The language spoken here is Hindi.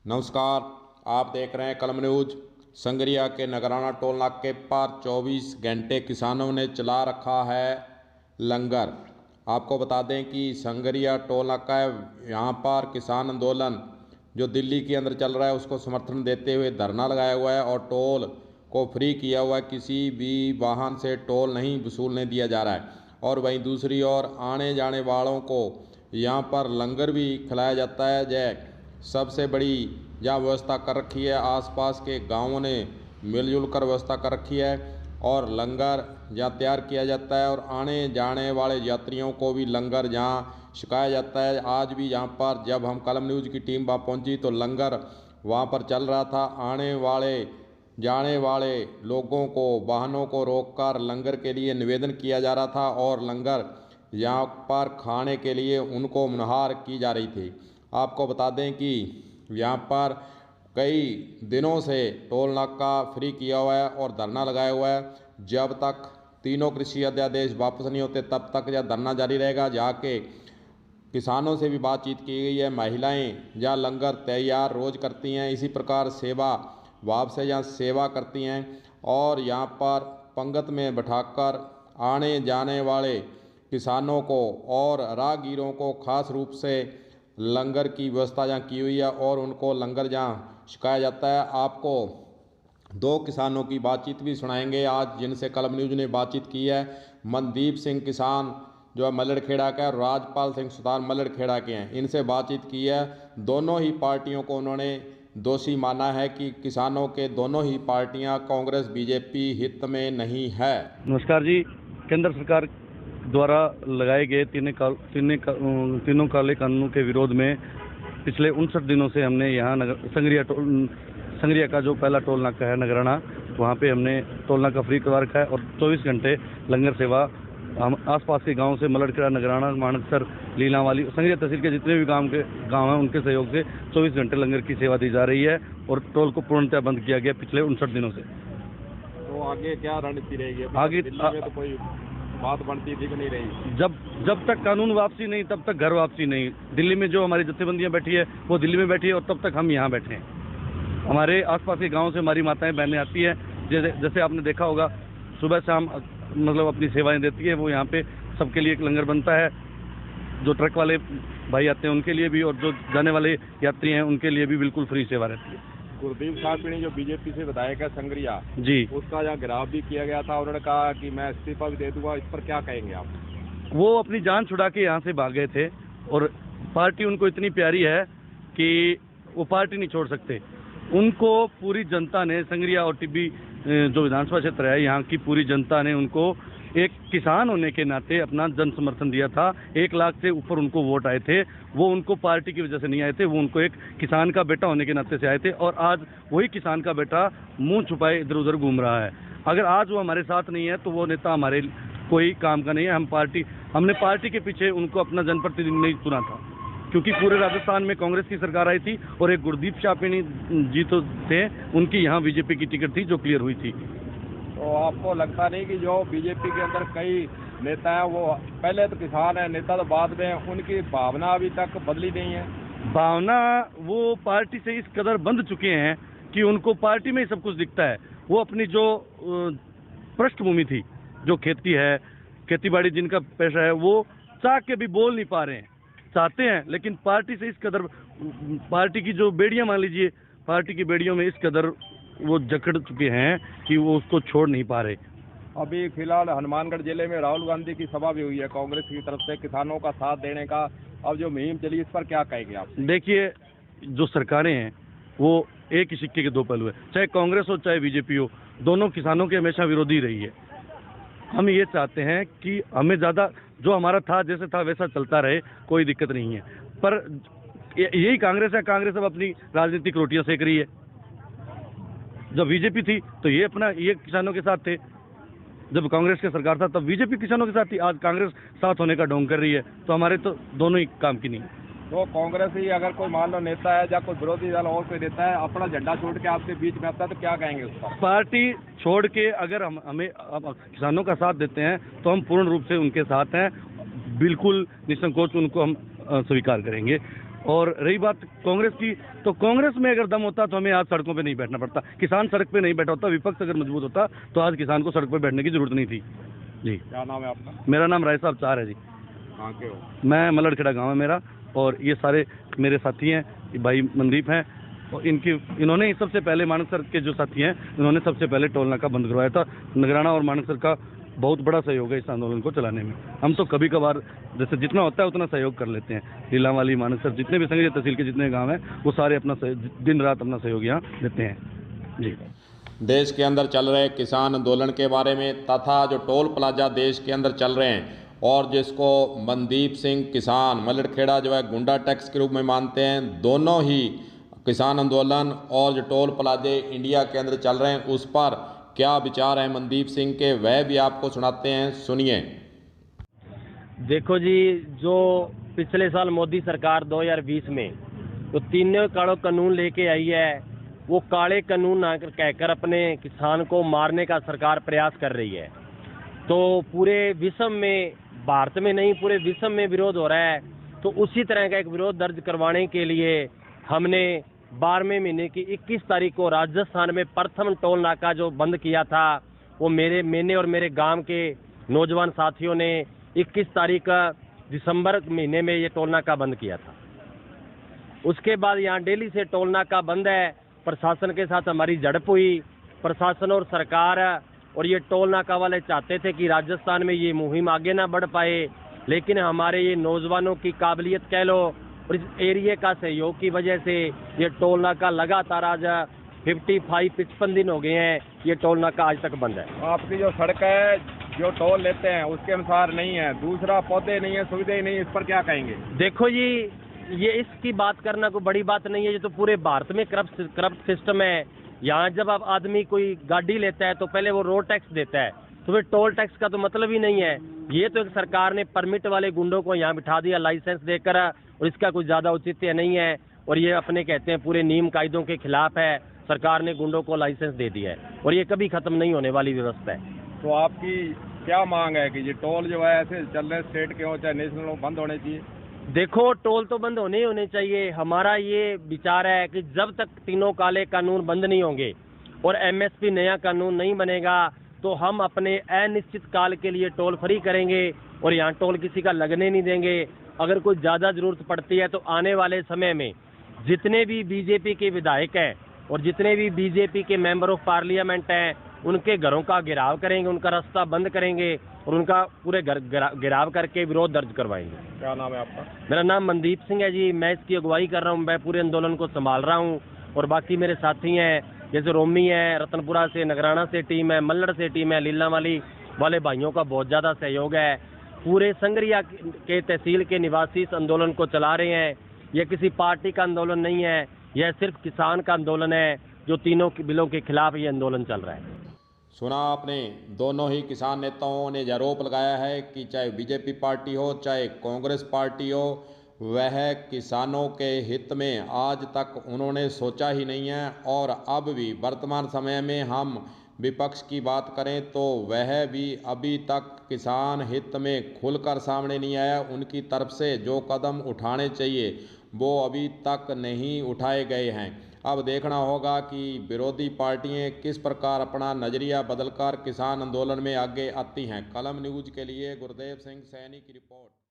नमस्कार। आप देख रहे हैं कलम न्यूज। संगरिया के नगराना टोल नाके पर 24 घंटे किसानों ने चला रखा है लंगर। आपको बता दें कि संगरिया टोल नाका है, यहाँ पर किसान आंदोलन जो दिल्ली के अंदर चल रहा है उसको समर्थन देते हुए धरना लगाया हुआ है और टोल को फ्री किया हुआ है। किसी भी वाहन से टोल नहीं वसूलने दिया जा रहा है। और वहीं दूसरी ओर आने जाने वालों को यहाँ पर लंगर भी खिलाया जाता है। जय सबसे बड़ी यहाँ व्यवस्था कर रखी है। आसपास के गांवों ने मिलजुल कर व्यवस्था कर रखी है और लंगर यहाँ तैयार किया जाता है और आने जाने वाले यात्रियों को भी लंगर यहाँ छिकाया जाता है। आज भी यहाँ पर जब हम कलम न्यूज़ की टीम वहाँ पहुँची तो लंगर वहाँ पर चल रहा था। आने वाले जाने वाले लोगों को वाहनों को रोककर लंगर के लिए निवेदन किया जा रहा था और लंगर यहाँ पर खाने के लिए उनको मुनहार की जा रही थी। आपको बता दें कि यहाँ पर कई दिनों से टोल नाका फ्री किया हुआ है और धरना लगाया हुआ है। जब तक तीनों कृषि अध्यादेश वापस नहीं होते तब तक यह धरना जारी रहेगा। जाके किसानों से भी बातचीत की गई है। महिलाएं जहाँ लंगर तैयार रोज़ करती हैं, इसी प्रकार सेवा भाव से यहाँ सेवा करती हैं और यहाँ पर पंगत में बैठाकर आने जाने वाले किसानों को और राहगीरों को खास रूप से लंगर की व्यवस्था यहाँ की हुई है और उनको लंगर जहाँ छिकाया जाता है। आपको दो किसानों की बातचीत भी सुनाएंगे आज, जिनसे कलम न्यूज़ ने बातचीत की है। मनदीप सिंह किसान जो है मल्लड़खेड़ा का है, राजपाल सिंह सुतार मल्लड़खेड़ा के हैं। इनसे बातचीत की है। दोनों ही पार्टियों को उन्होंने दोषी माना है कि किसानों के दोनों ही पार्टियां कांग्रेस बीजेपी हित में नहीं है। नमस्कार जी। केंद्र सरकार द्वारा लगाए गए तीनों काले कानूनों के विरोध में पिछले 59 दिनों से हमने यहाँ संगरिया का जो पहला टोल नाका है नगराना, वहाँ पे हमने टोल नाका फ्री करवा रखा है और 24 घंटे लंगर सेवा हम आसपास के गांव से मल्लड़खेड़ा, नगराना, मानकसर, लीलावाली, संगरिया तहसील के जितने भी गांव हैं उनके सहयोग से 24 घंटे लंगर की सेवा दी जा रही है और टोल को पूर्णतः बंद किया गया पिछले 59 दिनों से। तो आगे क्या रणनीति रहेगी? आगे दिल्ली में तो कोई बात बनती थी कि नहीं रही? जब तक कानून वापसी नहीं तब तक घर वापसी नहीं। दिल्ली में जो हमारी जत्थेबंदियां बैठी है वो दिल्ली में बैठी है और तब तक हम यहाँ बैठे हैं। हमारे आसपास के गांव से हमारी माताएं बहनें आती हैं, जैसे आपने देखा होगा सुबह शाम मतलब अपनी सेवाएं देती है। वो यहाँ पे सबके लिए एक लंगर बनता है। जो ट्रक वाले भाई आते हैं उनके लिए भी और जो जाने वाले यात्री हैं उनके लिए भी बिल्कुल फ्री सेवा रहती है। गुरदीप साहब जो बीजेपी से विधायक है संगरिया जी, उसका यहाँ गिराव भी किया गया था। उन्होंने कहा कि मैं इस्तीफा भी दे दूंगा। इस पर क्या कहेंगे आप? वो अपनी जान छुड़ा के यहाँ से भाग गए थे और पार्टी उनको इतनी प्यारी है कि वो पार्टी नहीं छोड़ सकते। उनको पूरी जनता ने, संगरिया और टिब्बी जो विधानसभा क्षेत्र है यहाँ की पूरी जनता ने उनको एक किसान होने के नाते अपना जन समर्थन दिया था। 1 लाख से ऊपर उनको वोट आए थे। वो उनको पार्टी की वजह से नहीं आए थे, वो उनको एक किसान का बेटा होने के नाते से आए थे और आज वही किसान का बेटा मुंह छुपाए इधर उधर घूम रहा है। अगर आज वो हमारे साथ नहीं है तो वो नेता हमारे कोई काम का नहीं है। हमने पार्टी के पीछे उनको अपना जनप्रतिनिधि नहीं चुना था, क्योंकि पूरे राजस्थान में कांग्रेस की सरकार आई थी और एक गुरदीप शापिनी जी तो थे, उनकी यहाँ बीजेपी की टिकट थी जो क्लियर हुई थी। तो आपको लगता नहीं कि जो बीजेपी के अंदर कई नेता हैं वो पहले तो किसान है, नेता तो बाद में, उनकी भावना अभी तक बदली नहीं है? भावना वो पार्टी से इस कदर बंध चुके हैं कि उनको पार्टी में ही सब कुछ दिखता है। वो अपनी जो पृष्ठभूमि थी, जो खेती है, खेतीबाड़ी जिनका पेशा है, वो चाह के भी बोल नहीं पा रहे हैं। चाहते हैं लेकिन पार्टी से इस कदर, पार्टी की जो बेड़ियां मान लीजिए, पार्टी की बेड़ियों में इस कदर वो जकड़ चुके हैं कि वो उसको छोड़ नहीं पा रहे। अभी फिलहाल हनुमानगढ़ जिले में राहुल गांधी की सभा भी हुई है कांग्रेस की तरफ से किसानों का साथ देने का। अब जो मुहिम चली इस पर क्या कहेंगे आप? देखिए, जो सरकारें हैं वो एक ही सिक्के के दो पहलू है। चाहे कांग्रेस हो चाहे बीजेपी हो, दोनों किसानों के हमेशा विरोधी रही है। हम ये चाहते हैं कि हमें ज़्यादा जो हमारा था जैसे था वैसा चलता रहे, कोई दिक्कत नहीं है। पर यही कांग्रेस है, कांग्रेस अब अपनी राजनीतिक रोटियां सेक रही है। जब बीजेपी थी तो ये किसानों के साथ थे, जब कांग्रेस की सरकार था तब बीजेपी किसानों के साथ थी। आज कांग्रेस साथ होने का ढोंग कर रही है, तो हमारे तो दोनों ही काम की नहीं। तो कांग्रेस ही अगर कोई मान लो नेता है या कोई विरोधी दल और कोई नेता है अपना झंडा छोड़ के आपके बीच में आता है तो क्या कहेंगे उस पर? पार्टी छोड़ के अगर हमें किसानों का साथ देते हैं तो हम पूर्ण रूप से उनके साथ हैं, बिल्कुल निसंकोच उनको हम स्वीकार करेंगे। और रही बात कांग्रेस की, तो कांग्रेस में अगर दम होता तो हमें आज सड़कों पे नहीं बैठना पड़ता, किसान सड़क पे नहीं बैठा होता, विपक्ष अगर मजबूत होता तो आज किसान को सड़क पे बैठने की जरूरत नहीं थी। जी, क्या नाम है आपका? मेरा नाम राय साहब चार है जी। कहाँ के हो? मैं मलड़खेड़ा गांव है मेरा, और ये सारे मेरे साथी हैं, ये भाई मनदीप हैं, और इन्होंने ही सबसे पहले मानक सर के जो साथी हैं, इन्होंने सबसे पहले टोल नाका बंद करवाया था। नगराना और मानक सर का बहुत बड़ा सहयोग है इस आंदोलन को चलाने में। हम तो कभी कभार जैसे जितना होता है उतना सहयोग कर लेते हैं। लीलावाली, मानक सर, जितने भी संघीय तहसील के जितने गांव हैं, वो सारे अपना दिन रात अपना सहयोग यहाँ देते हैं। जी, देश के अंदर चल रहे किसान आंदोलन के बारे में तथा जो टोल प्लाजा देश के अंदर चल रहे हैं और जिसको मनदीप सिंह किसान मलड़खेड़ा जो है गुंडा टैक्स के रूप में मानते हैं, दोनों ही किसान आंदोलन और जो टोल प्लाजे इंडिया के अंदर चल रहे हैं उस पर क्या विचार है मनदीप सिंह के, वह भी आपको सुनाते हैं, सुनिए। देखो जी, जो पिछले साल मोदी सरकार 2020 में तो तीनों काले कानून लेके आई है, वो काले कानून ना कहकर अपने किसान को मारने का सरकार प्रयास कर रही है। तो पूरे विश्व में, भारत में नहीं पूरे विश्व में विरोध हो रहा है। तो उसी तरह का एक विरोध दर्ज करवाने के लिए हमने 12वें महीने की 21 तारीख को राजस्थान में प्रथम टोल नाका जो बंद किया था, वो मैंने और मेरे गांव के नौजवान साथियों ने 21 तारीख दिसंबर महीने में ये टोल नाका बंद किया था। उसके बाद यहाँ डेली से टोल नाका बंद है। प्रशासन के साथ हमारी झड़प हुई। प्रशासन और सरकार और ये टोल नाका वाले चाहते थे कि राजस्थान में ये मुहिम आगे ना बढ़ पाए, लेकिन हमारे ये नौजवानों की काबिलियत कह लो और इस एरिया का सहयोग की वजह से ये टोल नाका लगातार आज 55 दिन हो गए हैं, ये टोल नाका आज तक बंद है। आपकी जो सड़क है, जो टोल लेते हैं उसके अनुसार नहीं है, दूसरा पौधे नहीं है, सुविधा ही नहीं है, इस पर क्या कहेंगे? देखो जी, ये इसकी बात करना कोई बड़ी बात नहीं है। ये तो पूरे भारत में करप्ट सिस्टम है। यहाँ जब आप आदमी कोई गाड़ी लेता है तो पहले वो रोड टैक्स देता है, तो फिर टोल टैक्स का तो मतलब ही नहीं है। ये तो एक सरकार ने परमिट वाले गुंडों को यहाँ बिठा दिया लाइसेंस देकर, और इसका कुछ ज़्यादा औचित्य नहीं है। और ये अपने कहते हैं पूरे नियम कायदों के खिलाफ है। सरकार ने गुंडों को लाइसेंस दे दिया है और ये कभी खत्म नहीं होने वाली व्यवस्था है। तो आपकी क्या मांग है कि ये टोल जो है ऐसे चल रहे स्टेट के हो चाहे नेशनल हो, बंद होने चाहिए? देखो, टोल तो बंद होने ही होने चाहिए। हमारा ये विचार है कि जब तक तीनों काले कानून बंद नहीं होंगे और एमएसपी नया कानून नहीं बनेगा, तो हम अपने अनिश्चित काल के लिए टोल फ्री करेंगे और यहाँ टोल किसी का लगने नहीं देंगे। अगर कोई ज़्यादा ज़रूरत पड़ती है तो आने वाले समय में जितने भी बीजेपी के विधायक हैं और जितने भी बीजेपी के मेंबर ऑफ पार्लियामेंट हैं, उनके घरों का घेराव करेंगे, उनका रास्ता बंद करेंगे और उनका पूरे घर घेराव करके विरोध दर्ज करवाएंगे। क्या नाम है आपका? मेरा नाम मनदीप सिंह है जी। मैं इसकी अगुवाई कर रहा हूँ, मैं पूरे आंदोलन को संभाल रहा हूँ और बाकी मेरे साथी हैं, जैसे रोमी है, रतनपुरा से, नगराना से टीम है, मल्लड़ से टीम है, लीलावाली वाले भाइयों का बहुत ज़्यादा सहयोग है। पूरे संगरिया के तहसील के निवासी इस आंदोलन को चला रहे हैं। यह किसी पार्टी का आंदोलन नहीं है, यह सिर्फ किसान का आंदोलन है, जो तीनों बिलों के खिलाफ ये आंदोलन चल रहा है। सुना आपने, दोनों ही किसान नेताओं ने यह आरोप लगाया है कि चाहे बीजेपी पार्टी हो चाहे कांग्रेस पार्टी हो, वह किसानों के हित में आज तक उन्होंने सोचा ही नहीं है। और अब भी वर्तमान समय में हम विपक्ष की बात करें तो वह भी अभी तक किसान हित में खुलकर सामने नहीं आया। उनकी तरफ से जो कदम उठाने चाहिए वो अभी तक नहीं उठाए गए हैं। अब देखना होगा कि विरोधी पार्टियां किस प्रकार अपना नज़रिया बदलकर किसान आंदोलन में आगे आती हैं। कलम न्यूज़ के लिए गुरदेव सिंह सैनी की रिपोर्ट।